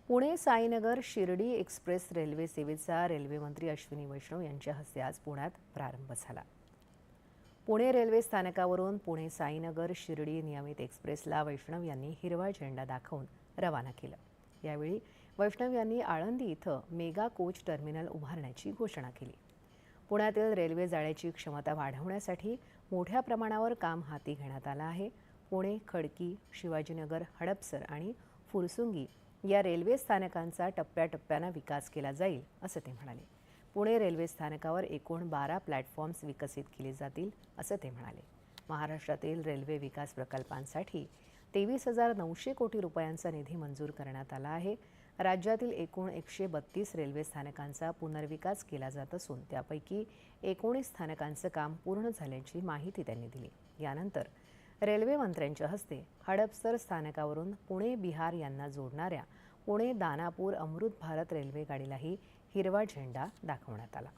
Pune Sainagar Shirdi express railway सेवेचा railway मंत्री अश्विनी वैष्णव यांच्या हस्ते आज पुण्यात प्रारंभ झाला। पुणे रेल्वे स्थानकावरून पुणे साईनगर शिर्डी नियमित एक्सप्रेसला वैष्णव यांनी हिरवा झेंडा दाखवून रवाना केलं। यावेळी वैष्णव यांनी आळंदी इथं मेगा कोच टर्मिनल उभारण्याची घोषणा केली। पुण्यातील रेल्वे जाळ्याची क्षमता वाढवण्यासाठी मोठ्या प्रमाणावर काम हाती घेण्यात आलं आहे। पुणे, खडकी, शिवाजीनगर, हडपसर आणि फुरसुंगी या रेल्वे स्थानकांचा टप्प्याटप्प्याने विकास केला जाईल असं ते म्हणाले। पुणे रेल्वे स्थानकावर एकूण 12 प्लॅटफॉर्म्स विकसित केले जातील असं ते म्हणाले। महाराष्ट्रातील रेल्वे विकास प्रकल्पांसाठी 23,900 कोटी रुपयांचा निधी मंजूर करण्यात आला आहे। राज्यातील एकूण 132 रेल्वे स्थानकांचा पुनर्विकास केला जात असून त्यापैकी 19 स्थानकांचं काम पूर्ण झाल्याची माहिती त्यांनी दिली। यानंतर रेल्वे मंत्र्यांच्या हस्ते हडपसर स्थानकावरून पुणे बिहार यांना जोडणाऱ्या पुणे दानापूर अमृत भारत रेल्वे गाडीलाही हिरवा झेंडा दाखवण्यात आला।